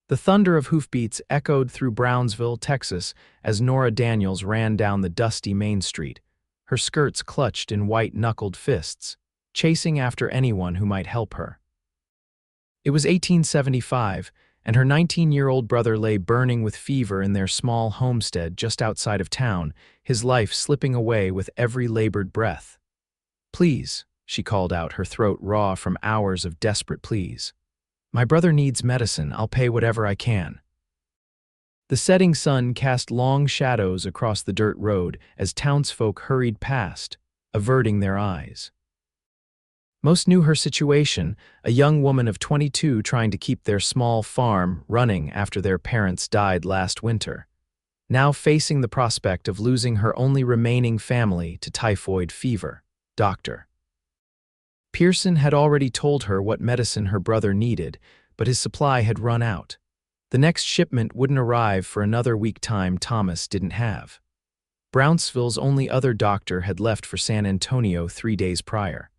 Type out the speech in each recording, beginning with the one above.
The thunder of hoofbeats echoed through Brownsville, Texas, as Nora Daniels ran down the dusty Main Street, her skirts clutched in white-knuckled fists, chasing after anyone who might help her. It was 1875, and her 19-year-old brother lay burning with fever in their small homestead just outside of town, his life slipping away with every labored breath. "Please," she called out, her throat raw from hours of desperate pleas. "My brother needs medicine. I'll pay whatever I can." The setting sun cast long shadows across the dirt road as townsfolk hurried past, averting their eyes. Most knew her situation, a young woman of 22 trying to keep their small farm running after their parents died last winter, now facing the prospect of losing her only remaining family to typhoid fever. Dr. Pearson had already told her what medicine her brother needed, but his supply had run out. The next shipment wouldn't arrive for another week time Thomas didn't have. Brownsville's only other doctor had left for San Antonio 3 days prior.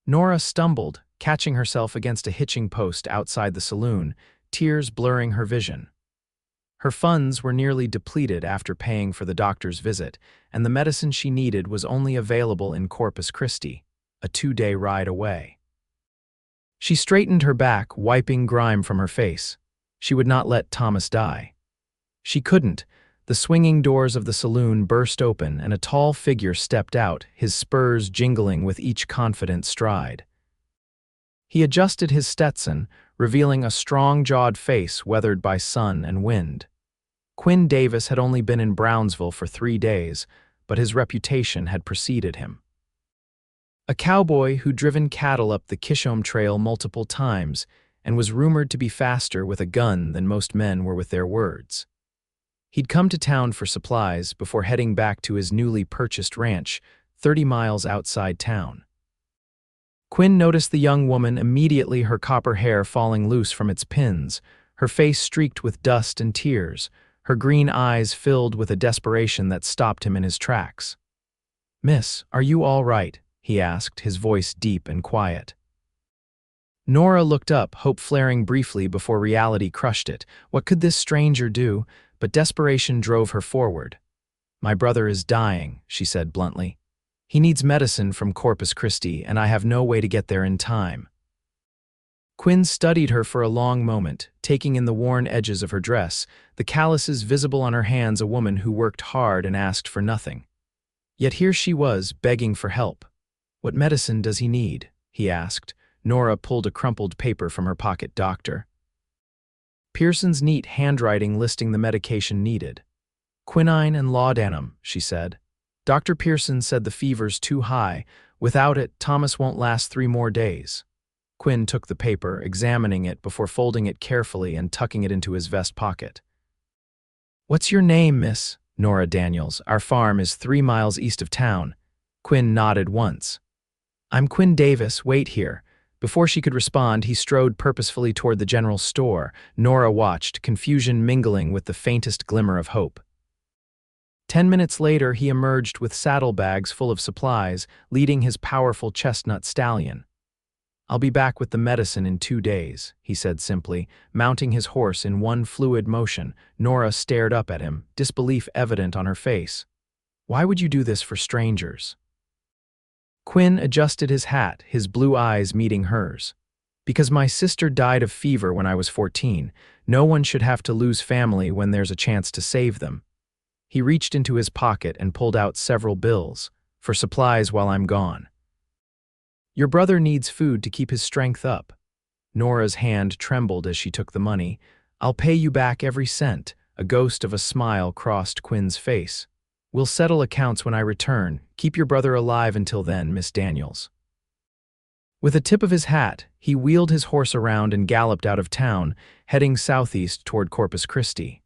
Nora stumbled, catching herself against a hitching post outside the saloon, tears blurring her vision. Her funds were nearly depleted after paying for the doctor's visit, and the medicine she needed was only available in Corpus Christi, a 2-day ride away. She straightened her back, wiping grime from her face. She would not let Thomas die. She couldn't. The swinging doors of the saloon burst open and a tall figure stepped out, his spurs jingling with each confident stride. He adjusted his Stetson, revealing a strong-jawed face weathered by sun and wind. Quinn Davis had only been in Brownsville for 3 days, but his reputation had preceded him. A cowboy who'd driven cattle up the Kishom Trail multiple times and was rumored to be faster with a gun than most men were with their words. He'd come to town for supplies before heading back to his newly purchased ranch, 30 miles outside town. Quinn noticed the young woman immediately, her copper hair falling loose from its pins, her face streaked with dust and tears, her green eyes filled with a desperation that stopped him in his tracks. "Miss, are you all right?" he asked, his voice deep and quiet. Nora looked up, hope flaring briefly before reality crushed it. What could this stranger do? But desperation drove her forward. "My brother is dying," she said bluntly. "He needs medicine from Corpus Christi, and I have no way to get there in time." Quinn studied her for a long moment, taking in the worn edges of her dress, the calluses visible on her hands, a woman who worked hard and asked for nothing. Yet here she was, begging for help. "What medicine does he need?" he asked. Nora pulled a crumpled paper from her pocket. "Doctor Pearson's neat handwriting listing the medication needed. "Quinine and laudanum," she said. "Dr. Pearson said the fever's too high. Without it, Thomas won't last 3 more days." Quinn took the paper, examining it before folding it carefully and tucking it into his vest pocket. "What's your name, Miss?" "Nora Daniels. Our farm is 3 miles east of town." Quinn nodded once. "I'm Quinn Davis. Wait here." Before she could respond, he strode purposefully toward the general store. Nora watched, confusion mingling with the faintest glimmer of hope. 10 minutes later, he emerged with saddlebags full of supplies, leading his powerful chestnut stallion. "I'll be back with the medicine in 2 days," he said simply, mounting his horse in one fluid motion. Nora stared up at him, disbelief evident on her face. "Why would you do this for strangers?" Quinn adjusted his hat, his blue eyes meeting hers. "Because my sister died of fever when I was 14. No one should have to lose family when there's a chance to save them." He reached into his pocket and pulled out several bills. "For supplies while I'm gone." "Your brother needs food to keep his strength up." Nora's hand trembled as she took the money. "I'll pay you back every cent." A ghost of a smile crossed Quinn's face. "We'll settle accounts when I return. Keep your brother alive until then, Miss Daniels." With a tip of his hat, he wheeled his horse around and galloped out of town, heading southeast toward Corpus Christi.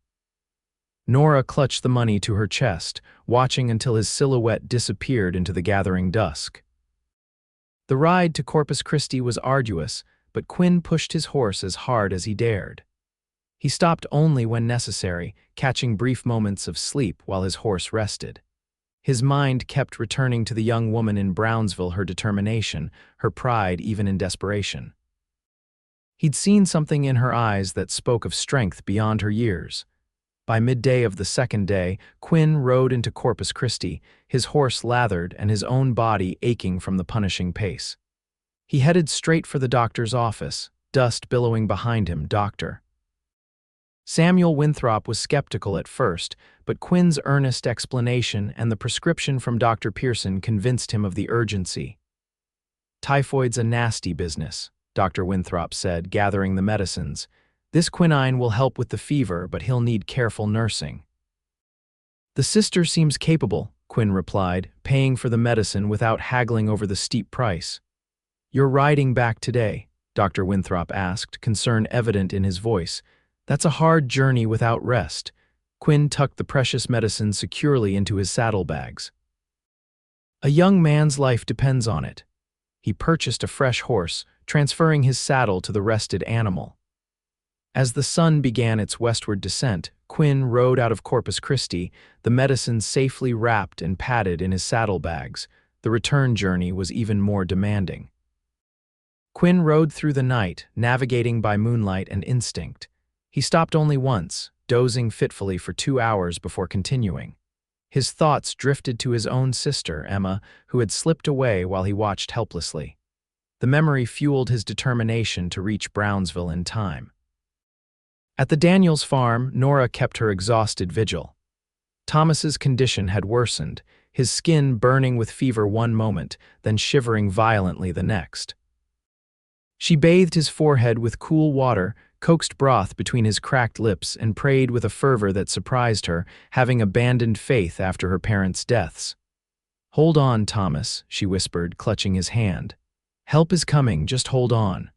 Nora clutched the money to her chest, watching until his silhouette disappeared into the gathering dusk. The ride to Corpus Christi was arduous, but Quinn pushed his horse as hard as he dared. He stopped only when necessary, catching brief moments of sleep while his horse rested. His mind kept returning to the young woman in Brownsville, her determination, her pride even in desperation. He'd seen something in her eyes that spoke of strength beyond her years. By midday of the second day, Quinn rode into Corpus Christi, his horse lathered and his own body aching from the punishing pace. He headed straight for the doctor's office, dust billowing behind him. "Doctor." Samuel Winthrop was skeptical at first, but Quinn's earnest explanation and the prescription from Dr. Pearson convinced him of the urgency. "Typhoid's a nasty business," Dr. Winthrop said, gathering the medicines. "This quinine will help with the fever, but he'll need careful nursing." "The sister seems capable," Quinn replied, paying for the medicine without haggling over the steep price. "You're riding back today?" Dr. Winthrop asked, concern evident in his voice. "That's a hard journey without rest." Quinn tucked the precious medicine securely into his saddlebags. "A young man's life depends on it." He purchased a fresh horse, transferring his saddle to the rested animal. As the sun began its westward descent, Quinn rode out of Corpus Christi, the medicine safely wrapped and padded in his saddlebags. The return journey was even more demanding. Quinn rode through the night, navigating by moonlight and instinct. He stopped only once, dozing fitfully for 2 hours before continuing. His thoughts drifted to his own sister, Emma, who had slipped away while he watched helplessly. The memory fueled his determination to reach Brownsville in time. At the Daniels farm, Nora kept her exhausted vigil. Thomas's condition had worsened, his skin burning with fever one moment, then shivering violently the next. She bathed his forehead with cool water, coaxed broth between his cracked lips, and prayed with a fervor that surprised her, having abandoned faith after her parents' deaths. "Hold on, Thomas," she whispered, clutching his hand. "Help is coming, just hold on."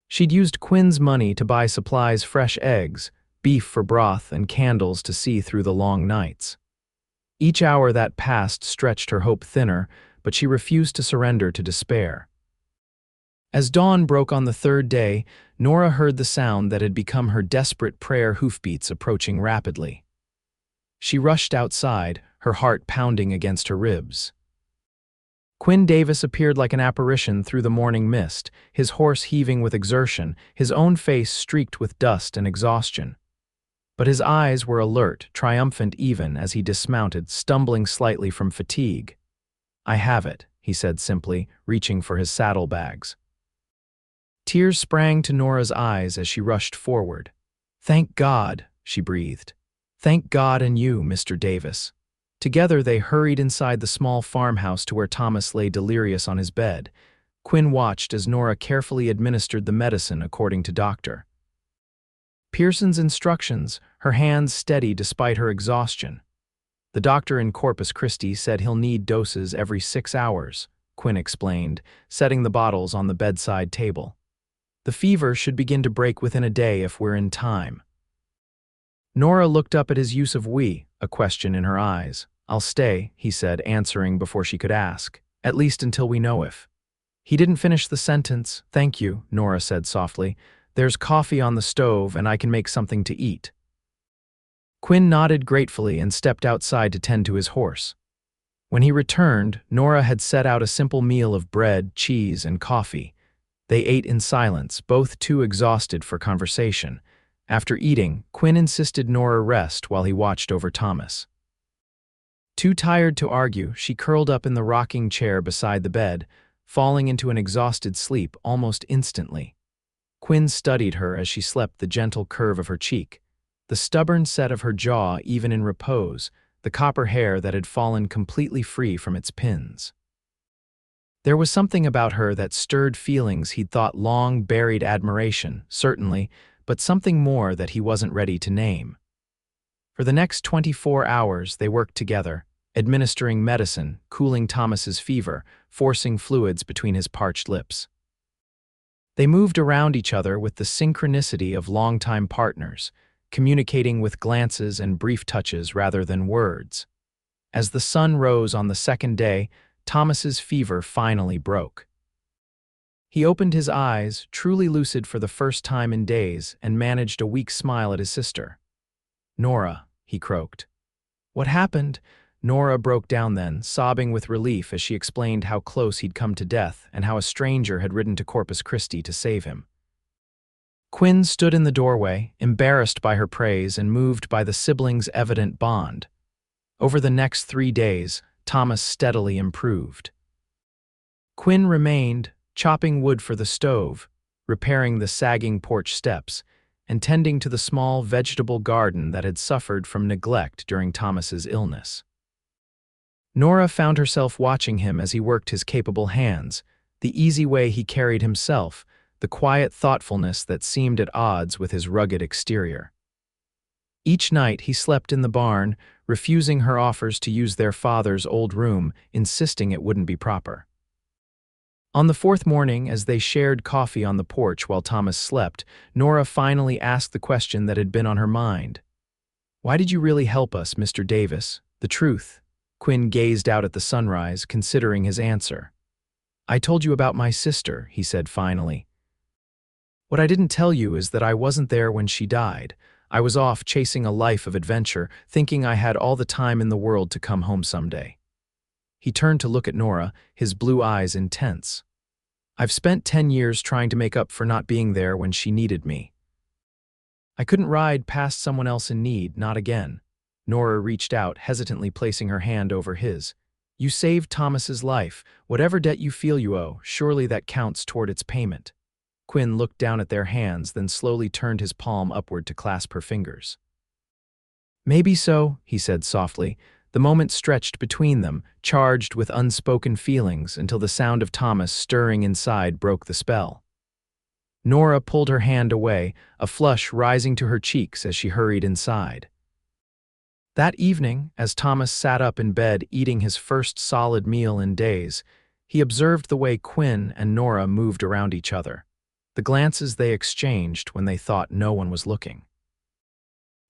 She'd used Quinn's money to buy supplies: fresh eggs, beef for broth, and candles to see through the long nights. Each hour that passed stretched her hope thinner, but she refused to surrender to despair. As dawn broke on the third day, Nora heard the sound that had become her desperate prayer: hoofbeats approaching rapidly. She rushed outside, her heart pounding against her ribs. Quinn Davis appeared like an apparition through the morning mist, his horse heaving with exertion, his own face streaked with dust and exhaustion. But his eyes were alert, triumphant even as he dismounted, stumbling slightly from fatigue. "I have it," he said simply, reaching for his saddlebags. Tears sprang to Nora's eyes as she rushed forward. "Thank God," she breathed. "Thank God and you, Mr. Davis." Together they hurried inside the small farmhouse to where Thomas lay delirious on his bed. Quinn watched as Nora carefully administered the medicine according to Dr. Pearson's instructions, her hands steady despite her exhaustion. "The doctor in Corpus Christi said he'll need doses every 6 hours, Quinn explained, setting the bottles on the bedside table. "The fever should begin to break within a day if we're in time." Nora looked up at his use of "we," a question in her eyes. "I'll stay," he said, answering before she could ask, "at least until we know if." He didn't finish the sentence. "Thank you," Nora said softly. "There's coffee on the stove and I can make something to eat." Quinn nodded gratefully and stepped outside to tend to his horse. When he returned, Nora had set out a simple meal of bread, cheese, and coffee. They ate in silence, both too exhausted for conversation. After eating, Quinn insisted Nora rest while he watched over Thomas. Too tired to argue, she curled up in the rocking chair beside the bed, falling into an exhausted sleep almost instantly. Quinn studied her as she slept, the gentle curve of her cheek, the stubborn set of her jaw even in repose, the copper hair that had fallen completely free from its pins. There was something about her that stirred feelings he'd thought long buried: admiration, certainly, but something more that he wasn't ready to name. For the next 24 hours they worked together, administering medicine, cooling Thomas's fever, forcing fluids between his parched lips. They moved around each other with the synchronicity of longtime partners, communicating with glances and brief touches rather than words. As the sun rose on the second day, Thomas's fever finally broke. He opened his eyes, truly lucid for the first time in days, and managed a weak smile at his sister. "Nora," he croaked. "What happened?" Nora broke down then, sobbing with relief as she explained how close he'd come to death and how a stranger had ridden to Corpus Christi to save him. Quinn stood in the doorway, embarrassed by her praise and moved by the siblings' evident bond. Over the next 3 days, Thomas steadily improved. Quinn remained, chopping wood for the stove, repairing the sagging porch steps, and tending to the small vegetable garden that had suffered from neglect during Thomas's illness. Nora found herself watching him as he worked his capable hands, the easy way he carried himself, the quiet thoughtfulness that seemed at odds with his rugged exterior. Each night he slept in the barn, refusing her offers to use their father's old room, insisting it wouldn't be proper. On the 4th morning, as they shared coffee on the porch while Thomas slept, Nora finally asked the question that had been on her mind. "Why did you really help us, Mr. Davis? The truth." Quinn gazed out at the sunrise, considering his answer. "I told you about my sister," he said finally. "What I didn't tell you is that I wasn't there when she died. I was off chasing a life of adventure, thinking I had all the time in the world to come home someday." He turned to look at Nora, his blue eyes intense. "I've spent 10 years trying to make up for not being there when she needed me. I couldn't ride past someone else in need, not again." Nora reached out, hesitantly placing her hand over his. "You saved Thomas's life. Whatever debt you feel you owe, surely that counts toward its payment." Quinn looked down at their hands, then slowly turned his palm upward to clasp her fingers. "Maybe so," he said softly. The moment stretched between them, charged with unspoken feelings, until the sound of Thomas stirring inside broke the spell. Nora pulled her hand away, a flush rising to her cheeks as she hurried inside. That evening, as Thomas sat up in bed eating his first solid meal in days, he observed the way Quinn and Nora moved around each other, the glances they exchanged when they thought no one was looking.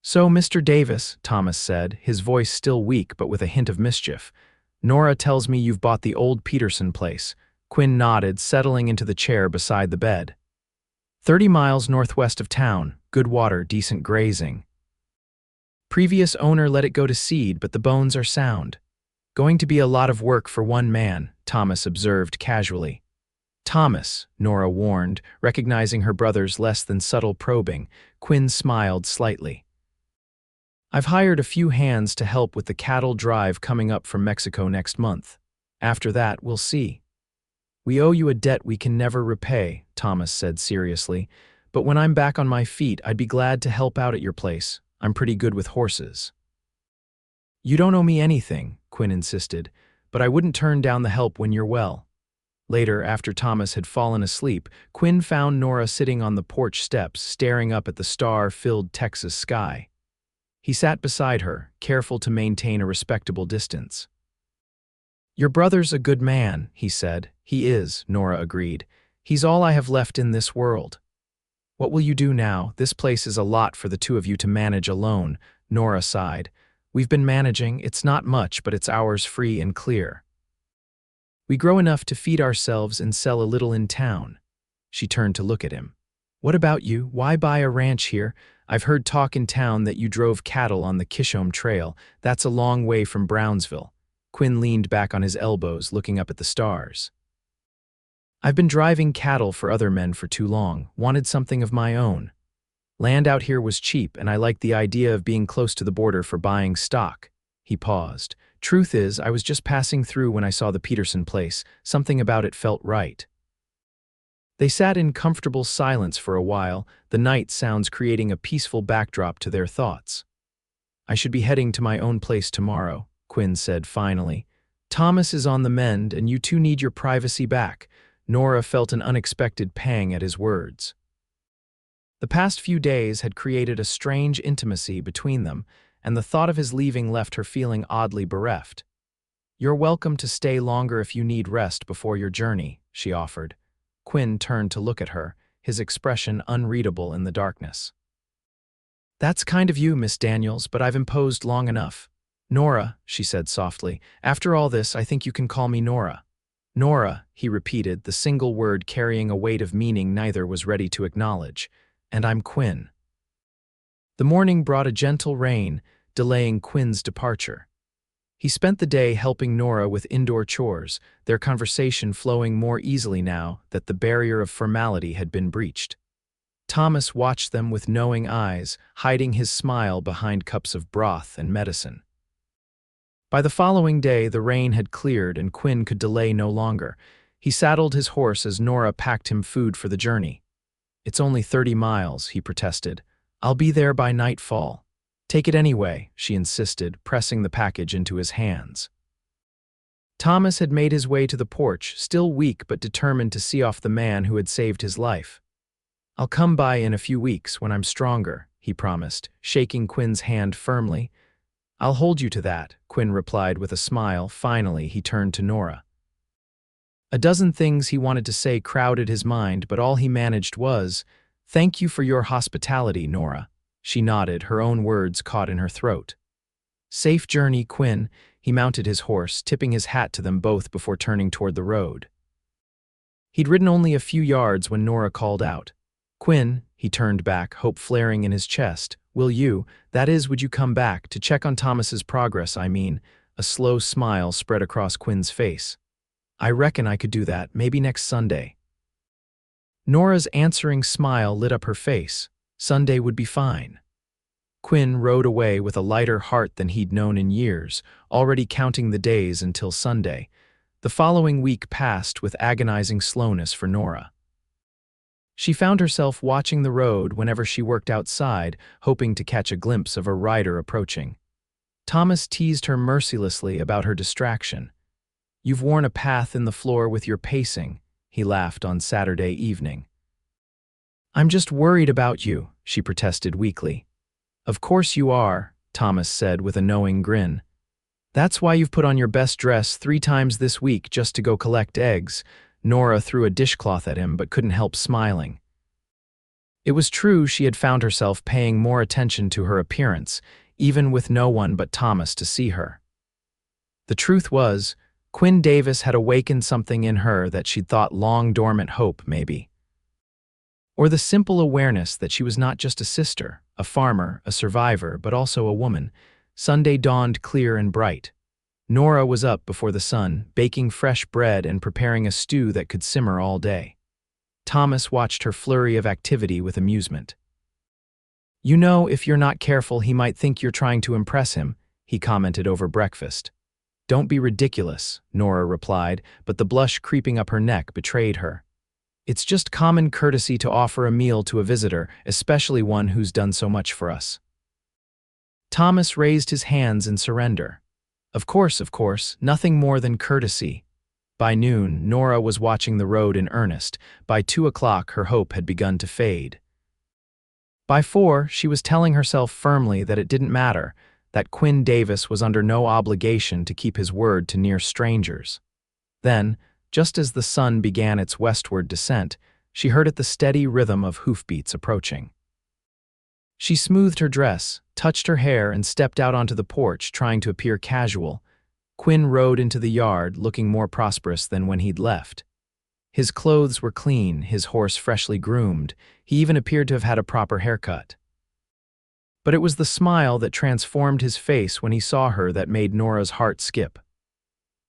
"So, Mr. Davis," Thomas said, his voice still weak but with a hint of mischief, "Nora tells me you've bought the old Peterson place." Quinn nodded, settling into the chair beside the bed. 30 miles northwest of town, good water, decent grazing. Previous owner let it go to seed, but the bones are sound. Going to be a lot of work for one man," Thomas observed casually. "Thomas," Nora warned, recognizing her brother's less than subtle probing. Quinn smiled slightly. "I've hired a few hands to help with the cattle drive coming up from Mexico next month. After that, we'll see." "We owe you a debt we can never repay," Thomas said seriously, "but when I'm back on my feet, I'd be glad to help out at your place. I'm pretty good with horses." "You don't owe me anything," Quinn insisted, "but I wouldn't turn down the help when you're well." Later, after Thomas had fallen asleep, Quinn found Nora sitting on the porch steps, staring up at the star-filled Texas sky. He sat beside her, careful to maintain a respectable distance. "Your brother's a good man," he said. "He is," Nora agreed. "He's all I have left in this world." "What will you do now? This place is a lot for the two of you to manage alone," Nora sighed. "We've been managing. It's not much, but it's ours free and clear. We grow enough to feed ourselves and sell a little in town." She turned to look at him. "What about you? Why buy a ranch here? I've heard talk in town that you drove cattle on the Kishome Trail. That's a long way from Brownsville." Quinn leaned back on his elbows, looking up at the stars. "I've been driving cattle for other men for too long, wanted something of my own. Land out here was cheap, and I liked the idea of being close to the border for buying stock." He paused. "Truth is, I was just passing through when I saw the Peterson place. Something about it felt right." They sat in comfortable silence for a while, the night sounds creating a peaceful backdrop to their thoughts. "I should be heading to my own place tomorrow," Quinn said finally. "Thomas is on the mend, and you two need your privacy back." Nora felt an unexpected pang at his words. The past few days had created a strange intimacy between them, and the thought of his leaving left her feeling oddly bereft. "You're welcome to stay longer if you need rest before your journey," she offered. Quinn turned to look at her, his expression unreadable in the darkness. "That's kind of you, Miss Daniels, but I've imposed long enough." "Nora," she said softly, "after all this, I think you can call me Nora." "Nora," he repeated, the single word carrying a weight of meaning neither was ready to acknowledge. "And I'm Quinn." The morning brought a gentle rain, delaying Quinn's departure. He spent the day helping Nora with indoor chores, their conversation flowing more easily now that the barrier of formality had been breached. Thomas watched them with knowing eyes, hiding his smile behind cups of broth and medicine. By the following day, the rain had cleared and Quinn could delay no longer. He saddled his horse as Nora packed him food for the journey. "It's only 30 miles, he protested. "I'll be there by nightfall." "Take it anyway," she insisted, pressing the package into his hands. Thomas had made his way to the porch, still weak but determined to see off the man who had saved his life. "I'll come by in a few weeks when I'm stronger," he promised, shaking Quinn's hand firmly. "I'll hold you to that," Quinn replied with a smile. Finally, he turned to Nora. A dozen things he wanted to say crowded his mind, but all he managed was, "Thank you for your hospitality, Nora." She nodded, her own words caught in her throat. "Safe journey, Quinn." He mounted his horse, tipping his hat to them both before turning toward the road. He'd ridden only a few yards when Nora called out. "Quinn," he turned back, hope flaring in his chest. "Will you, that is, would you come back, to check on Thomas's progress, I mean?" A slow smile spread across Quinn's face. "I reckon I could do that, maybe next Sunday." Nora's answering smile lit up her face. Sunday would be fine. Quinn rode away with a lighter heart than he'd known in years, already counting the days until Sunday. The following week passed with agonizing slowness for Nora. She found herself watching the road whenever she worked outside, hoping to catch a glimpse of a rider approaching. Thomas teased her mercilessly about her distraction. "You've worn a path in the floor with your pacing," he laughed on Saturday evening. "I'm just worried about you," she protested weakly. "Of course you are," Thomas said with a knowing grin. "That's why you've put on your best dress 3 times this week just to go collect eggs." Nora threw a dishcloth at him but couldn't help smiling. It was true she had found herself paying more attention to her appearance, even with no one but Thomas to see her. The truth was, Quinn Davis had awakened something in her that she'd thought long dormant hope, maybe. Or the simple awareness that she was not just a sister, a farmer, a survivor, but also a woman. Sunday dawned clear and bright. Nora was up before the sun, baking fresh bread and preparing a stew that could simmer all day. Thomas watched her flurry of activity with amusement. "You know, if you're not careful, he might think you're trying to impress him," he commented over breakfast. "Don't be ridiculous," Nora replied, but the blush creeping up her neck betrayed her. "It's just common courtesy to offer a meal to a visitor, especially one who's done so much for us." Thomas raised his hands in surrender. Of course, nothing more than courtesy." By noon, Nora was watching the road in earnest. By 2 o'clock, her hope had begun to fade. By 4, she was telling herself firmly that it didn't matter, that Quinn Davis was under no obligation to keep his word to near strangers. Then, just as the sun began its westward descent, she heard the steady rhythm of hoofbeats approaching. She smoothed her dress, touched her hair, and stepped out onto the porch, trying to appear casual. Quinn rode into the yard, looking more prosperous than when he'd left. His clothes were clean, his horse freshly groomed. He even appeared to have had a proper haircut. But it was the smile that transformed his face when he saw her that made Nora's heart skip.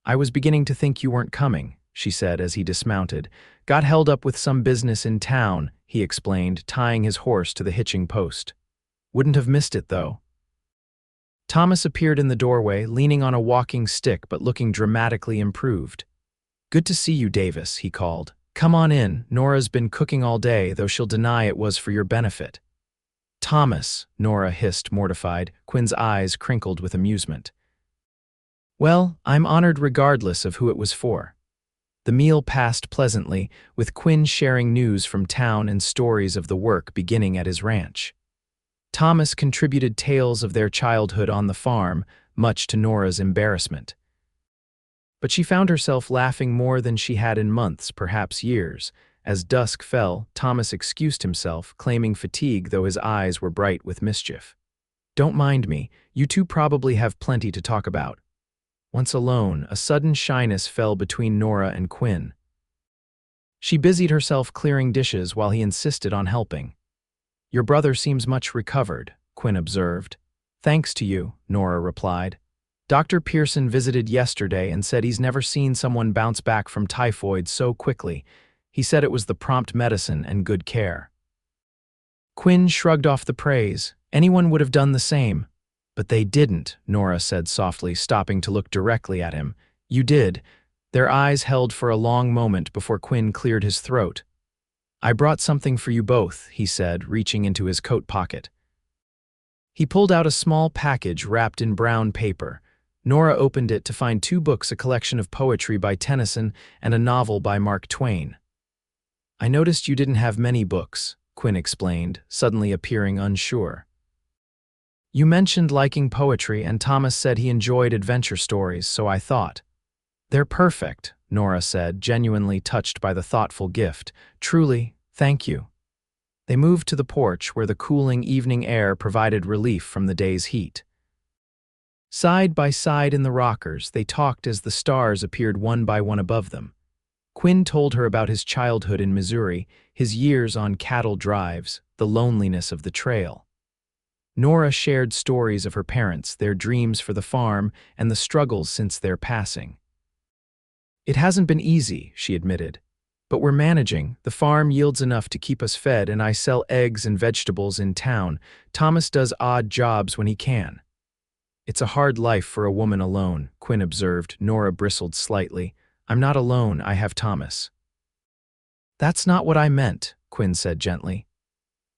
"I was beginning to think you weren't coming," she said as he dismounted. "Got held up with some business in town," he explained, tying his horse to the hitching post. "Wouldn't have missed it, though." Thomas appeared in the doorway, leaning on a walking stick but looking dramatically improved. "Good to see you, Davis," he called. "Come on in. Nora's been cooking all day, though she'll deny it was for your benefit." "Thomas," Nora hissed, mortified. Quinn's eyes crinkled with amusement. "Well, I'm honored regardless of who it was for." The meal passed pleasantly, with Quinn sharing news from town and stories of the work beginning at his ranch. Thomas contributed tales of their childhood on the farm, much to Nora's embarrassment. But she found herself laughing more than she had in months, perhaps years. As dusk fell, Thomas excused himself, claiming fatigue though his eyes were bright with mischief. "Don't mind me, you two probably have plenty to talk about." Once alone, a sudden shyness fell between Nora and Quinn. She busied herself clearing dishes while he insisted on helping. "Your brother seems much recovered," Quinn observed. "Thanks to you," Nora replied. "Dr. Pearson visited yesterday and said he's never seen someone bounce back from typhoid so quickly. He said it was the prompt medicine and good care." Quinn shrugged off the praise. Anyone would have done the same. But they didn't, Nora said softly, stopping to look directly at him. You did. Their eyes held for a long moment before Quinn cleared his throat. I brought something for you both, he said, reaching into his coat pocket. He pulled out a small package wrapped in brown paper. Nora opened it to find 2 books, a collection of poetry by Tennyson and a novel by Mark Twain. I noticed you didn't have many books, Quinn explained, suddenly appearing unsure. You mentioned liking poetry, and Thomas said he enjoyed adventure stories, so I thought. They're perfect, Nora said, genuinely touched by the thoughtful gift. Truly, thank you. They moved to the porch where the cooling evening air provided relief from the day's heat. Side by side in the rockers, they talked as the stars appeared one by one above them. Quinn told her about his childhood in Missouri, his years on cattle drives, the loneliness of the trail. Nora shared stories of her parents, their dreams for the farm, and the struggles since their passing. It hasn't been easy, she admitted. But we're managing. The farm yields enough to keep us fed, and I sell eggs and vegetables in town. Thomas does odd jobs when he can. It's a hard life for a woman alone, Quinn observed. Nora bristled slightly. I'm not alone, I have Thomas. That's not what I meant, Quinn said gently.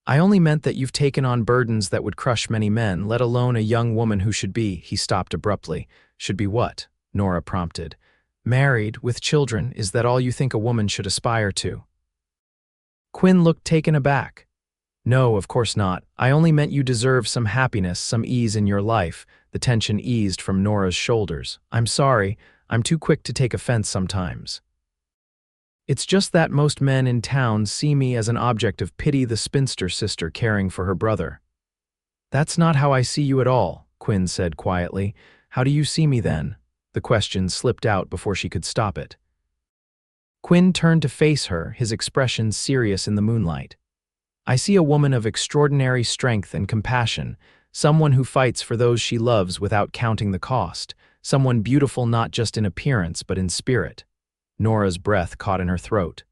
I only meant that you've taken on burdens that would crush many men, let alone a young woman who should be. He stopped abruptly. Should be what? Nora prompted. Married, with children, is that all you think a woman should aspire to? Quinn looked taken aback. No, of course not. I only meant you deserve some happiness, some ease in your life. The tension eased from Nora's shoulders. I'm sorry, I'm too quick to take offense sometimes. It's just that most men in town see me as an object of pity, the spinster sister caring for her brother. That's not how I see you at all, Quinn said quietly. How do you see me then? The question slipped out before she could stop it. Quinn turned to face her, his expression serious in the moonlight. I see a woman of extraordinary strength and compassion, someone who fights for those she loves without counting the cost, someone beautiful not just in appearance but in spirit. Nora's breath caught in her throat.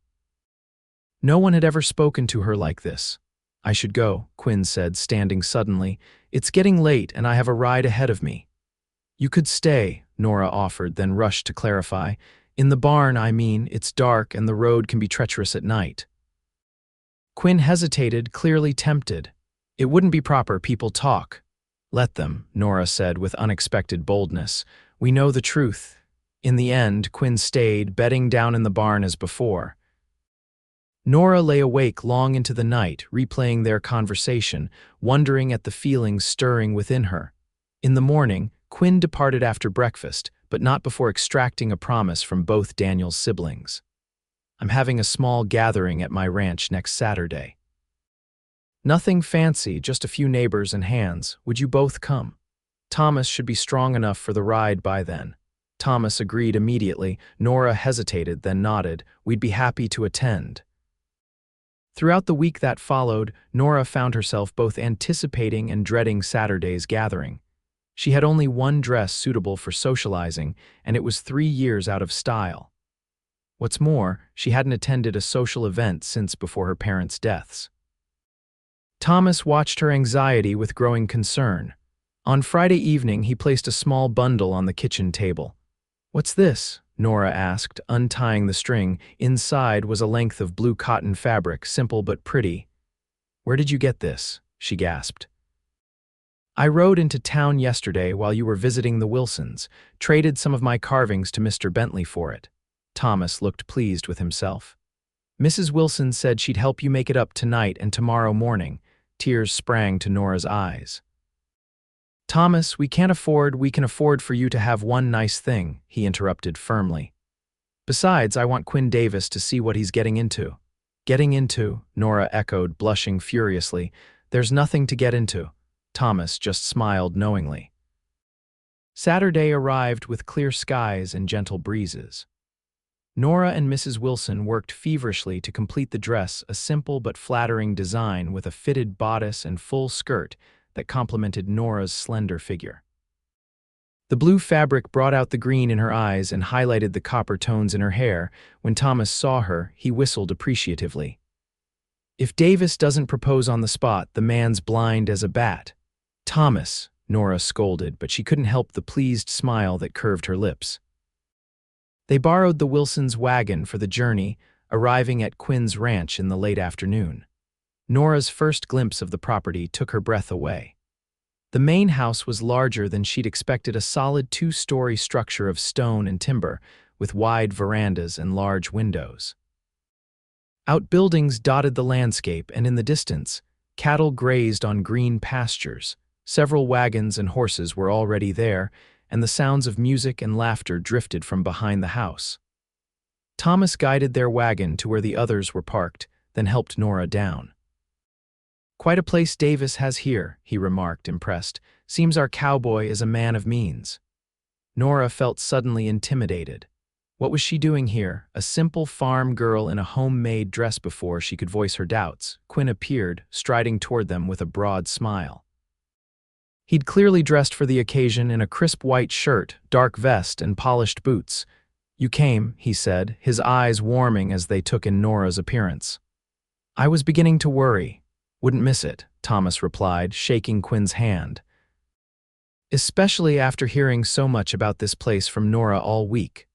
No one had ever spoken to her like this. I should go, Quinn said, standing suddenly. It's getting late and I have a ride ahead of me. You could stay, Nora offered, then rushed to clarify. In the barn, I mean, it's dark and the road can be treacherous at night. Quinn hesitated, clearly tempted. It wouldn't be proper, people talk. Let them, Nora said with unexpected boldness. We know the truth. In the end, Quinn stayed, bedding down in the barn as before. Nora lay awake long into the night, replaying their conversation, wondering at the feelings stirring within her. In the morning, Quinn departed after breakfast, but not before extracting a promise from both Daniels' siblings. I'm having a small gathering at my ranch next Saturday. Nothing fancy, just a few neighbors and hands. Would you both come? Thomas should be strong enough for the ride by then. Thomas agreed immediately. Nora hesitated, then nodded. We'd be happy to attend. Throughout the week that followed, Nora found herself both anticipating and dreading Saturday's gathering. She had only one dress suitable for socializing, and it was 3 years out of style. What's more, she hadn't attended a social event since before her parents' deaths. Thomas watched her anxiety with growing concern. On Friday evening, he placed a small bundle on the kitchen table. What's this? Nora asked, untying the string. Inside was a length of blue cotton fabric, simple but pretty. Where did you get this? She gasped. I rode into town yesterday while you were visiting the Wilsons, traded some of my carvings to Mr. Bentley for it. Thomas looked pleased with himself. Mrs. Wilson said she'd help you make it up tonight and tomorrow morning. Tears sprang to Nora's eyes. Thomas, we can afford for you to have one nice thing, he interrupted firmly. Besides, I want Quinn Davis to see what he's getting into. Getting into, Nora echoed, blushing furiously. There's nothing to get into. Thomas just smiled knowingly. Saturday arrived with clear skies and gentle breezes. Nora and Mrs. Wilson worked feverishly to complete the dress, a simple but flattering design with a fitted bodice and full skirt that complemented Nora's slender figure. The blue fabric brought out the green in her eyes and highlighted the copper tones in her hair. When Thomas saw her, he whistled appreciatively. If Davis doesn't propose on the spot, the man's blind as a bat. Thomas, Nora scolded, but she couldn't help the pleased smile that curved her lips. They borrowed the Wilsons' wagon for the journey, arriving at Quinn's ranch in the late afternoon. Nora's first glimpse of the property took her breath away. The main house was larger than she'd expected, a solid two-story structure of stone and timber, with wide verandas and large windows. Outbuildings dotted the landscape, and in the distance, cattle grazed on green pastures. Several wagons and horses were already there, and the sounds of music and laughter drifted from behind the house. Thomas guided their wagon to where the others were parked, then helped Nora down. "Quite a place Davis has here," he remarked, impressed. "Seems our cowboy is a man of means." Nora felt suddenly intimidated. What was she doing here, a simple farm girl in a homemade dress? Before she could voice her doubts, Quinn appeared, striding toward them with a broad smile. He'd clearly dressed for the occasion in a crisp white shirt, dark vest, and polished boots. "You came," he said, his eyes warming as they took in Nora's appearance. "I was beginning to worry. Wouldn't miss it," Thomas replied, shaking Quinn's hand. "Especially after hearing so much about this place from Nora all week."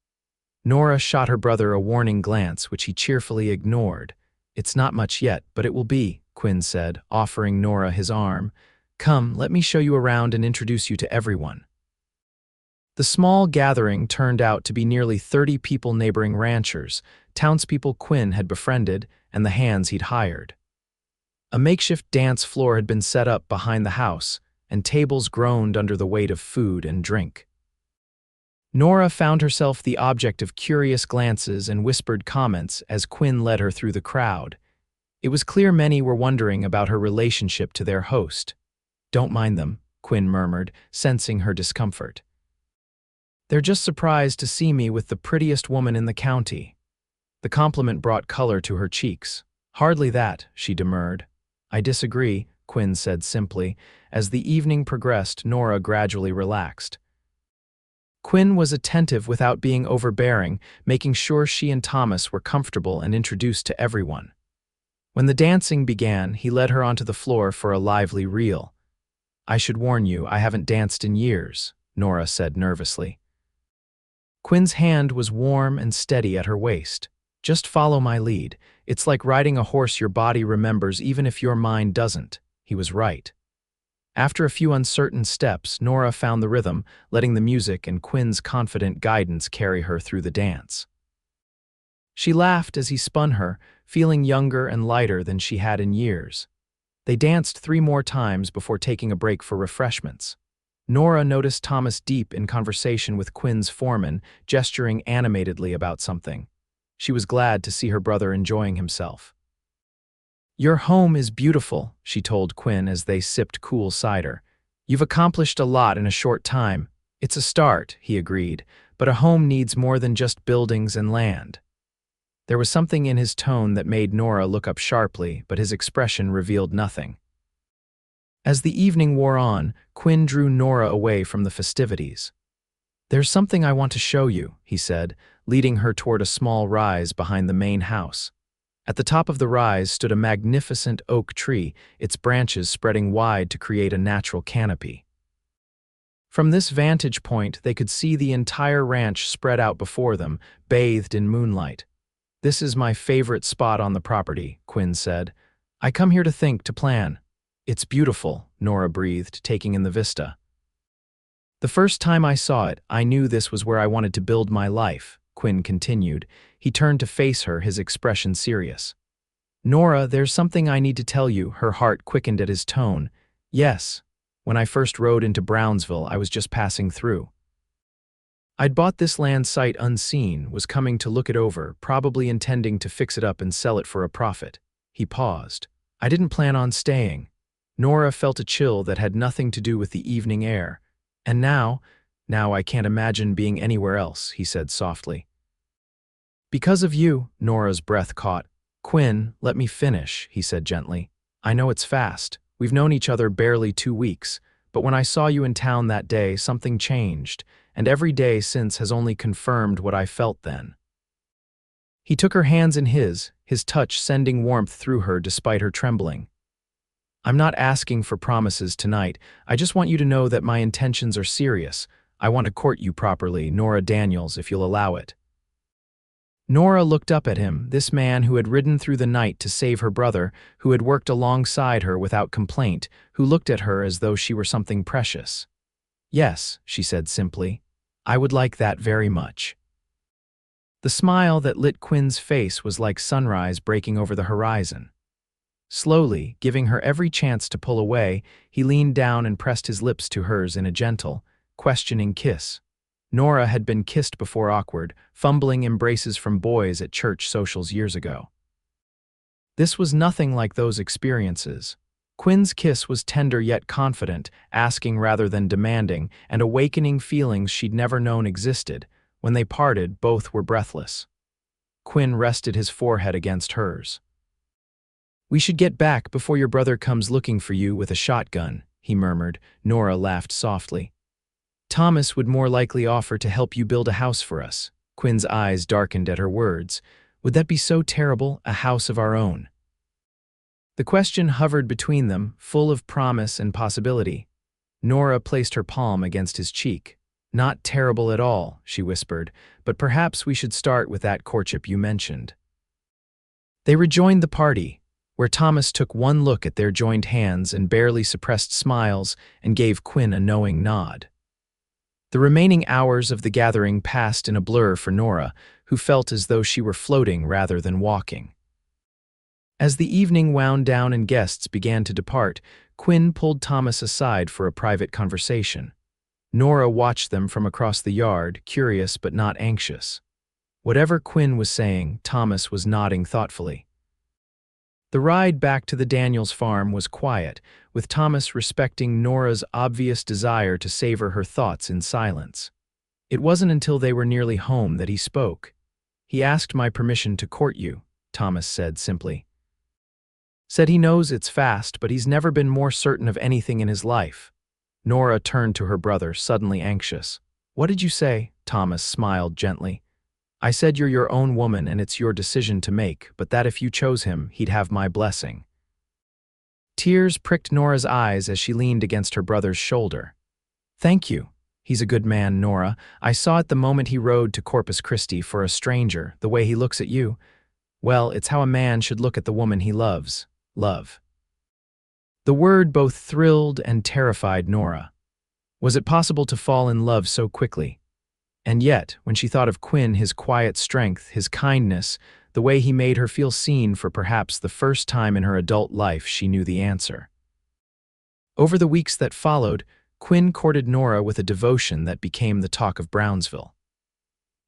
Nora shot her brother a warning glance, which he cheerfully ignored. "It's not much yet, but it will be," Quinn said, offering Nora his arm. "Come, let me show you around and introduce you to everyone." The small gathering turned out to be nearly 30 people, neighboring ranchers, townspeople Quinn had befriended, and the hands he'd hired. A makeshift dance floor had been set up behind the house, and tables groaned under the weight of food and drink. Nora found herself the object of curious glances and whispered comments as Quinn led her through the crowd. It was clear many were wondering about her relationship to their host. "Don't mind them," Quinn murmured, sensing her discomfort. "They're just surprised to see me with the prettiest woman in the county." The compliment brought color to her cheeks. "Hardly that," she demurred. "I disagree," Quinn said simply. As the evening progressed, Nora gradually relaxed. Quinn was attentive without being overbearing, making sure she and Thomas were comfortable and introduced to everyone. When the dancing began, he led her onto the floor for a lively reel. "I should warn you, I haven't danced in years," Nora said nervously. Quinn's hand was warm and steady at her waist. "Just follow my lead. It's like riding a horse your body remembers even if your mind doesn't." He was right. After a few uncertain steps, Nora found the rhythm, letting the music and Quinn's confident guidance carry her through the dance. She laughed as he spun her, feeling younger and lighter than she had in years. They danced 3 more times before taking a break for refreshments. Nora noticed Thomas deep in conversation with Quinn's foreman, gesturing animatedly about something. She was glad to see her brother enjoying himself. "Your home is beautiful," she told Quinn as they sipped cool cider. "You've accomplished a lot in a short time." "It's a start," he agreed, "but a home needs more than just buildings and land." There was something in his tone that made Nora look up sharply, but his expression revealed nothing. As the evening wore on, Quinn drew Nora away from the festivities. "There's something I want to show you," he said, leading her toward a small rise behind the main house. At the top of the rise stood a magnificent oak tree, its branches spreading wide to create a natural canopy. From this vantage point, they could see the entire ranch spread out before them, bathed in moonlight. "This is my favorite spot on the property," Quinn said. "I come here to think, to plan." "It's beautiful," Nora breathed, taking in the vista. "The first time I saw it, I knew this was where I wanted to build my life," Quinn continued. He turned to face her, his expression serious. "Nora, there's something I need to tell you." Her heart quickened at his tone. "Yes. When I first rode into Brownsville, I was just passing through. I'd bought this land sight unseen, was coming to look it over, probably intending to fix it up and sell it for a profit." He paused. "I didn't plan on staying." Nora felt a chill that had nothing to do with the evening air. "And now I can't imagine being anywhere else," he said softly. "Because of you," Nora's breath caught. "Quinn, let me finish," he said gently. "I know it's fast. We've known each other barely 2 weeks, but when I saw you in town that day, something changed, and every day since has only confirmed what I felt then." He took her hands in his touch sending warmth through her despite her trembling. "I'm not asking for promises tonight. I just want you to know that my intentions are serious. I want to court you properly, Nora Daniels, if you'll allow it." Nora looked up at him, this man who had ridden through the night to save her brother, who had worked alongside her without complaint, who looked at her as though she were something precious. "Yes," she said simply. "I would like that very much." The smile that lit Quinn's face was like sunrise breaking over the horizon. Slowly, giving her every chance to pull away, he leaned down and pressed his lips to hers in a gentle, questioning kiss. Nora had been kissed before awkward, fumbling embraces from boys at church socials years ago. This was nothing like those experiences. Quinn's kiss was tender yet confident, asking rather than demanding, and awakening feelings she'd never known existed. When they parted, both were breathless. Quinn rested his forehead against hers. "We should get back before your brother comes looking for you with a shotgun," he murmured. Nora laughed softly. "Thomas would more likely offer to help you build a house for us." Quinn's eyes darkened at her words. "Would that be so terrible, a house of our own?" The question hovered between them, full of promise and possibility. Nora placed her palm against his cheek. "Not terrible at all," she whispered, "but perhaps we should start with that courtship you mentioned." They rejoined the party, where Thomas took one look at their joined hands and barely suppressed smiles and gave Quinn a knowing nod. The remaining hours of the gathering passed in a blur for Nora, who felt as though she were floating rather than walking. As the evening wound down and guests began to depart, Quinn pulled Thomas aside for a private conversation. Nora watched them from across the yard, curious but not anxious. Whatever Quinn was saying, Thomas was nodding thoughtfully. The ride back to the Daniels farm was quiet, with Thomas respecting Nora's obvious desire to savor her thoughts in silence. It wasn't until they were nearly home that he spoke. "He asked my permission to court you," Thomas said simply. "Said he knows it's fast, but he's never been more certain of anything in his life." Nora turned to her brother, suddenly anxious. "What did you say?" Thomas smiled gently. "I said you're your own woman and it's your decision to make, but that if you chose him, he'd have my blessing." Tears pricked Nora's eyes as she leaned against her brother's shoulder. "Thank you. He's a good man, Nora. I saw it the moment he rode to Corpus Christi for a stranger, the way he looks at you. Well, it's how a man should look at the woman he loves. Love." The word both thrilled and terrified Nora. Was it possible to fall in love so quickly? And yet, when she thought of Quinn, his quiet strength, his kindness, the way he made her feel seen for perhaps the first time in her adult life, she knew the answer. Over the weeks that followed, Quinn courted Nora with a devotion that became the talk of Brownsville.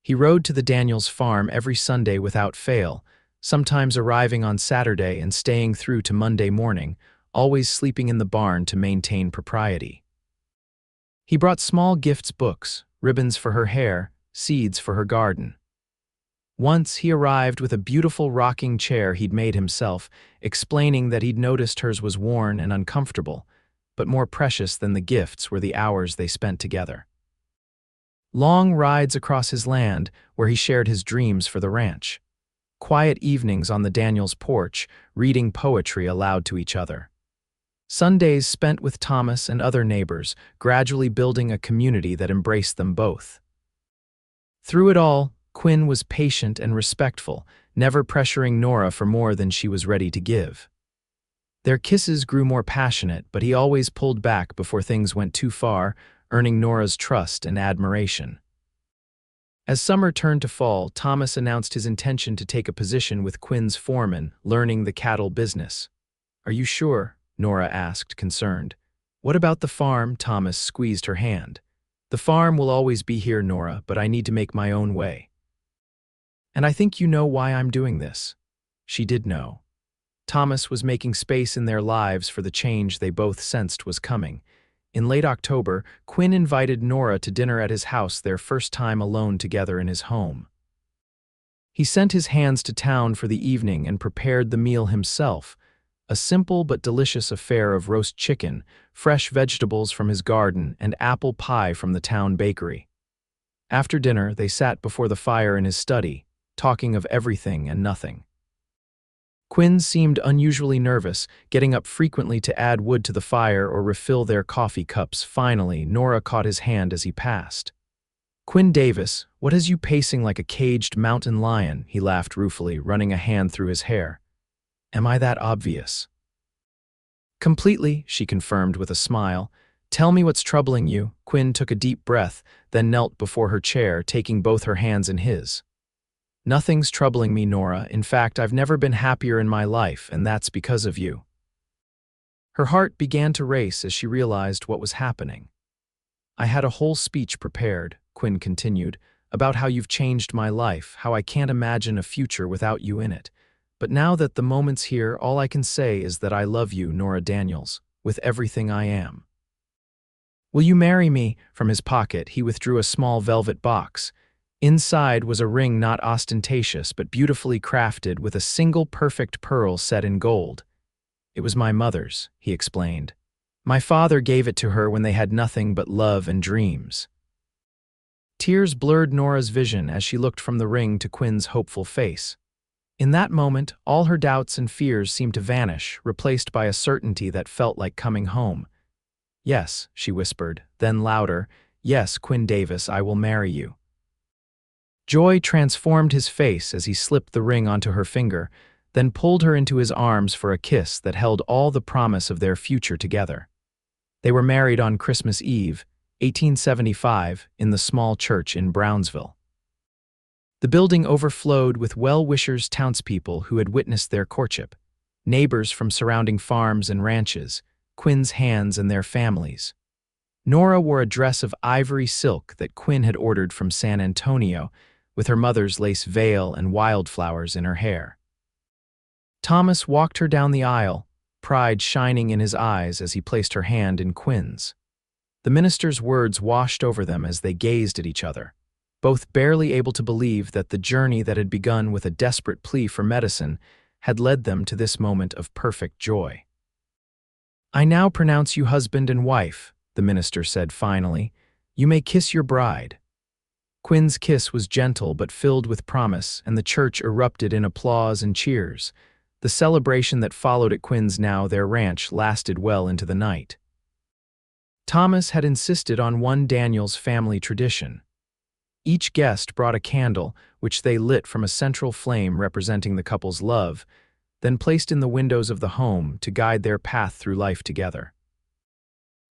He rode to the Daniels farm every Sunday without fail, sometimes arriving on Saturday and staying through to Monday morning, always sleeping in the barn to maintain propriety. He brought small gifts, books, ribbons for her hair, seeds for her garden. Once he arrived with a beautiful rocking chair he'd made himself, explaining that he'd noticed hers was worn and uncomfortable, but more precious than the gifts were the hours they spent together. Long rides across his land, where he shared his dreams for the ranch. Quiet evenings on the Daniels' porch, reading poetry aloud to each other. Sundays spent with Thomas and other neighbors, gradually building a community that embraced them both. Through it all, Quinn was patient and respectful, never pressuring Nora for more than she was ready to give. Their kisses grew more passionate, but he always pulled back before things went too far, earning Nora's trust and admiration. As summer turned to fall, Thomas announced his intention to take a position with Quinn's foreman, learning the cattle business. "Are you sure?" Nora asked, concerned. "What about the farm?" Thomas squeezed her hand. "The farm will always be here, Nora, but I need to make my own way. And I think you know why I'm doing this." She did know. Thomas was making space in their lives for the change they both sensed was coming. In late October, Quinn invited Nora to dinner at his house, their first time alone together in his home. He sent his hands to town for the evening and prepared the meal himself, a simple but delicious affair of roast chicken, fresh vegetables from his garden, and apple pie from the town bakery. After dinner, they sat before the fire in his study, talking of everything and nothing. Quinn seemed unusually nervous, getting up frequently to add wood to the fire or refill their coffee cups. Finally, Nora caught his hand as he passed. "Quinn Davis, what has you pacing like a caged mountain lion?" He laughed ruefully, running a hand through his hair. "Am I that obvious?" "Completely," she confirmed with a smile. "Tell me what's troubling you." Quinn took a deep breath, then knelt before her chair, taking both her hands in his. "Nothing's troubling me, Nora. In fact, I've never been happier in my life, and that's because of you." Her heart began to race as she realized what was happening. "I had a whole speech prepared," Quinn continued, "about how you've changed my life, how I can't imagine a future without you in it. But now that the moment's here, all I can say is that I love you, Nora Daniels, with everything I am. Will you marry me?" From his pocket, he withdrew a small velvet box. Inside was a ring not ostentatious but beautifully crafted with a single perfect pearl set in gold. "It was my mother's," he explained. "My father gave it to her when they had nothing but love and dreams." Tears blurred Nora's vision as she looked from the ring to Quinn's hopeful face. In that moment, all her doubts and fears seemed to vanish, replaced by a certainty that felt like coming home. "Yes," she whispered, then louder, "Yes, Quinn Davis, I will marry you." Joy transformed his face as he slipped the ring onto her finger, then pulled her into his arms for a kiss that held all the promise of their future together. They were married on Christmas Eve, 1875, in the small church in Brownsville. The building overflowed with well-wishers, townspeople who had witnessed their courtship, neighbors from surrounding farms and ranches, Quinn's hands and their families. Nora wore a dress of ivory silk that Quinn had ordered from San Antonio, with her mother's lace veil and wildflowers in her hair. Thomas walked her down the aisle, pride shining in his eyes as he placed her hand in Quinn's. The minister's words washed over them as they gazed at each other, both barely able to believe that the journey that had begun with a desperate plea for medicine had led them to this moment of perfect joy. "I now pronounce you husband and wife," the minister said finally. "You may kiss your bride." Quinn's kiss was gentle but filled with promise, and the church erupted in applause and cheers. The celebration that followed at Quinn's now their ranch lasted well into the night. Thomas had insisted on one Daniels family tradition. Each guest brought a candle, which they lit from a central flame representing the couple's love, then placed in the windows of the home to guide their path through life together.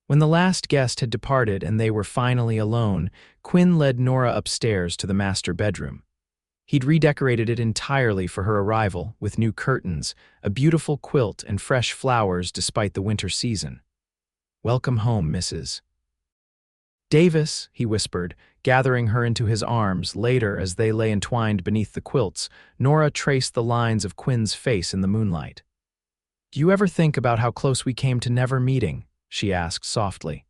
When the last guest had departed and they were finally alone, Quinn led Nora upstairs to the master bedroom. He'd redecorated it entirely for her arrival, with new curtains, a beautiful quilt, and fresh flowers despite the winter season. "Welcome home, Mrs. Davis," he whispered, gathering her into his arms. Later, as they lay entwined beneath the quilts, Nora traced the lines of Quinn's face in the moonlight. "Do you ever think about how close we came to never meeting?" she asked softly.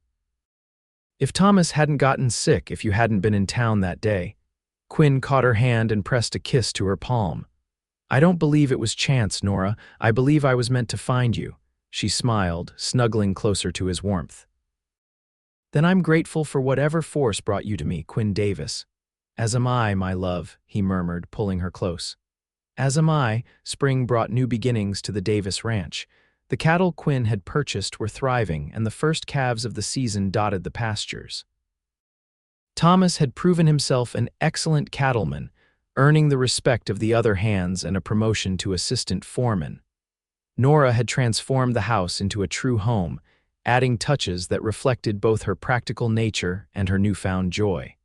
"If Thomas hadn't gotten sick, if you hadn't been in town that day." Quinn caught her hand and pressed a kiss to her palm. "I don't believe it was chance, Nora. I believe I was meant to find you." She smiled, snuggling closer to his warmth. "Then I'm grateful for whatever force brought you to me, Quinn Davis." "As am I, my love," he murmured, pulling her close. "As am I." Spring brought new beginnings to the Davis ranch. The cattle Quinn had purchased were thriving, and the first calves of the season dotted the pastures. Thomas had proven himself an excellent cattleman, earning the respect of the other hands and a promotion to assistant foreman. Nora had transformed the house into a true home, adding touches that reflected both her practical nature and her newfound joy.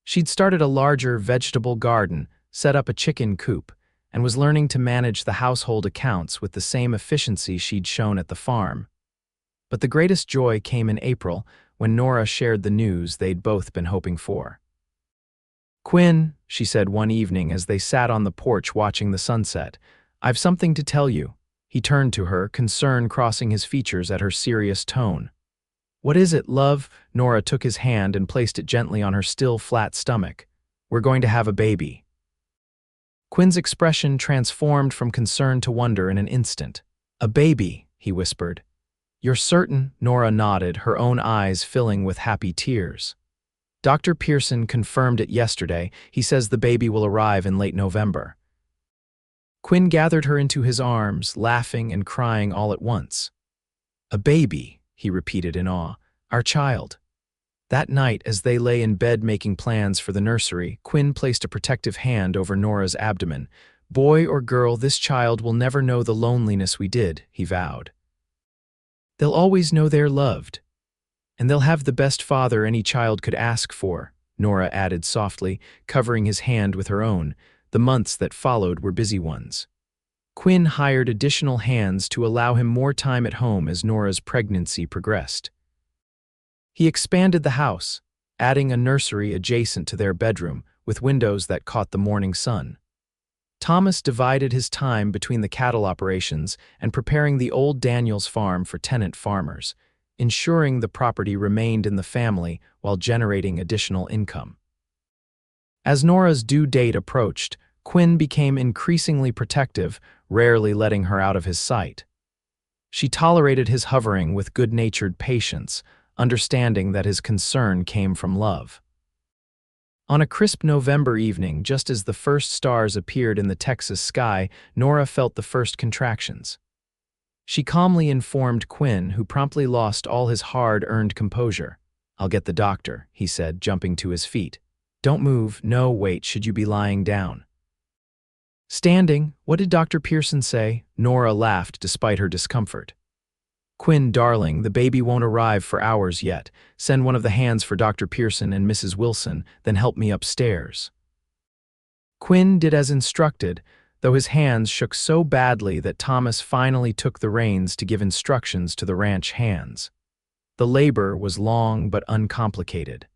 She'd started a larger vegetable garden, set up a chicken coop, and was learning to manage the household accounts with the same efficiency she'd shown at the farm. But the greatest joy came in April, when Nora shared the news they'd both been hoping for. "Quinn," she said one evening as they sat on the porch watching the sunset, "I've something to tell you." He turned to her, concern crossing his features at her serious tone. "What is it, love?" Nora took his hand and placed it gently on her still flat stomach. "We're going to have a baby." Quinn's expression transformed from concern to wonder in an instant. "A baby," he whispered. "You're certain?" Nora nodded, her own eyes filling with happy tears. Dr. Pearson confirmed it yesterday. He says the baby will arrive in late November. Quinn gathered her into his arms, laughing and crying all at once. A baby, he repeated in awe. Our child. That night, as they lay in bed making plans for the nursery, Quinn placed a protective hand over Nora's abdomen. Boy or girl, this child will never know the loneliness we did, he vowed. They'll always know they're loved. And they'll have the best father any child could ask for, Nora added softly, covering his hand with her own. The months that followed were busy ones. Quinn hired additional hands to allow him more time at home as Nora's pregnancy progressed. He expanded the house, adding a nursery adjacent to their bedroom with windows that caught the morning sun. Thomas divided his time between the cattle operations and preparing the old Daniels farm for tenant farmers, ensuring the property remained in the family while generating additional income. As Nora's due date approached, Quinn became increasingly protective, rarely letting her out of his sight. She tolerated his hovering with good-natured patience, understanding that his concern came from love. On a crisp November evening, just as the first stars appeared in the Texas sky, Nora felt the first contractions. She calmly informed Quinn, who promptly lost all his hard-earned composure. "I'll get the doctor," he said, jumping to his feet. "Don't move. No, wait, should you be lying down?" Standing, what did Dr. Pearson say? Nora laughed despite her discomfort. "Quinn, darling, the baby won't arrive for hours yet. Send one of the hands for Dr. Pearson and Mrs. Wilson, then help me upstairs." Quinn did as instructed, though his hands shook so badly that Thomas finally took the reins to give instructions to the ranch hands. The labor was long but uncomplicated.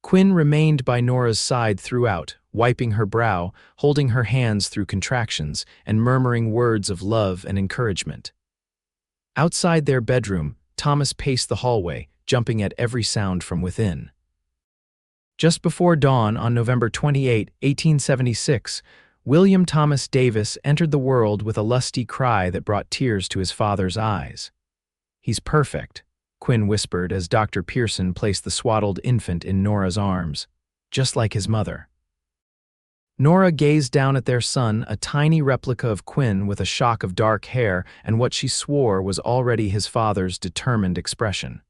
Quinn remained by Nora's side throughout, wiping her brow, holding her hands through contractions, and murmuring words of love and encouragement. Outside their bedroom, Thomas paced the hallway, jumping at every sound from within. Just before dawn on November 28, 1876, William Thomas Davis entered the world with a lusty cry that brought tears to his father's eyes. "He's perfect," Quinn whispered as Dr. Pearson placed the swaddled infant in Nora's arms, "just like his mother." Nora gazed down at their son, a tiny replica of Quinn with a shock of dark hair and what she swore was already his father's determined expression.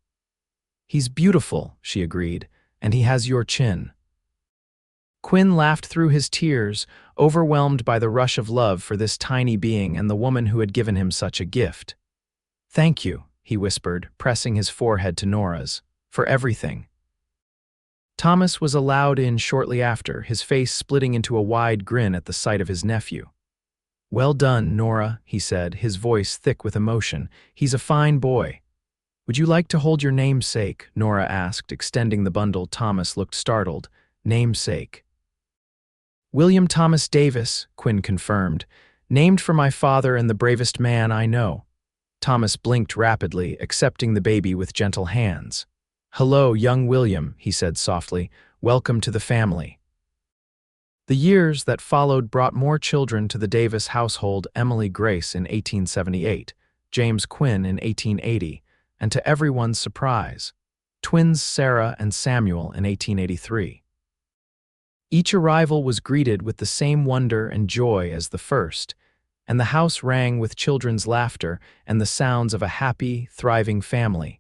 "He's beautiful," she agreed, "and he has your chin." Quinn laughed through his tears, overwhelmed by the rush of love for this tiny being and the woman who had given him such a gift. "Thank you," he whispered, pressing his forehead to Nora's, "for everything." Thomas was allowed in shortly after, his face splitting into a wide grin at the sight of his nephew. "Well done, Nora," he said, his voice thick with emotion. "He's a fine boy." "Would you like to hold your namesake?" Nora asked, extending the bundle. Thomas looked startled. "Namesake?" "William Thomas Davis," Quinn confirmed, "named for my father and the bravest man I know." Thomas blinked rapidly, accepting the baby with gentle hands. "Hello, young William," he said softly. "Welcome to the family." The years that followed brought more children to the Davis household: Emily Grace in 1878, James Quinn in 1880, and to everyone's surprise, twins Sarah and Samuel in 1883. Each arrival was greeted with the same wonder and joy as the first, and the house rang with children's laughter and the sounds of a happy, thriving family.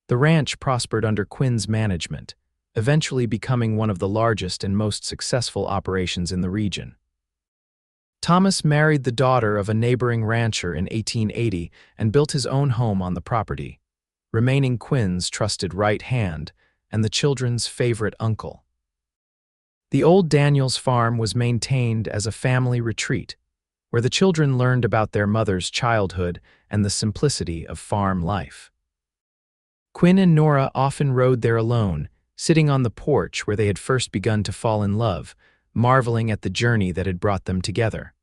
The ranch prospered under Quinn's management, eventually becoming one of the largest and most successful operations in the region. Thomas married the daughter of a neighboring rancher in 1880 and built his own home on the property, remaining Quinn's trusted right hand and the children's favorite uncle. The old Daniels farm was maintained as a family retreat, where the children learned about their mother's childhood and the simplicity of farm life. Quinn and Nora often rode there alone, sitting on the porch where they had first begun to fall in love, marveling at the journey that had brought them together.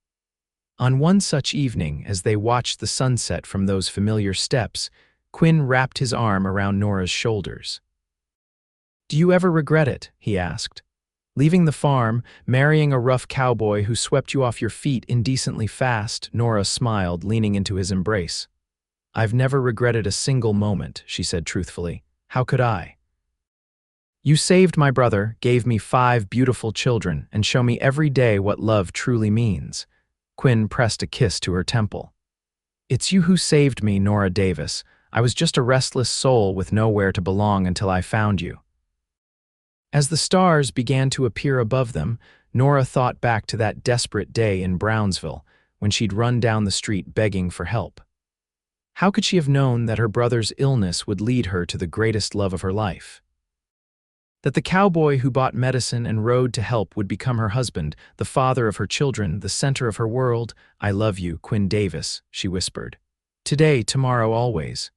On one such evening, as they watched the sunset from those familiar steps, Quinn wrapped his arm around Nora's shoulders. "Do you ever regret it?" he asked. "Leaving the farm, marrying a rough cowboy who swept you off your feet indecently fast?" Nora smiled, leaning into his embrace. "I've never regretted a single moment," she said truthfully. "How could I?" You saved my brother, gave me 5 beautiful children, and show me every day what love truly means. Quinn pressed a kiss to her temple. It's you who saved me, Nora Davis. I was just a restless soul with nowhere to belong until I found you. As the stars began to appear above them, Nora thought back to that desperate day in Brownsville, when she'd run down the street begging for help. How could she have known that her brother's illness would lead her to the greatest love of her life? That the cowboy who bought medicine and rode to help would become her husband, the father of her children, the center of her world. I love you, Quinn Davis, she whispered. Today, tomorrow, always.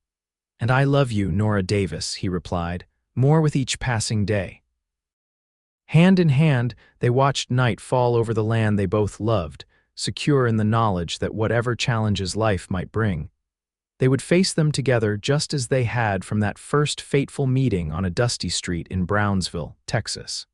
And I love you, Nora Davis, he replied, more with each passing day. Hand in hand, they watched night fall over the land they both loved, secure in the knowledge that whatever challenges life might bring, they would face them together just as they had from that first fateful meeting on a dusty street in Brownsville, Texas.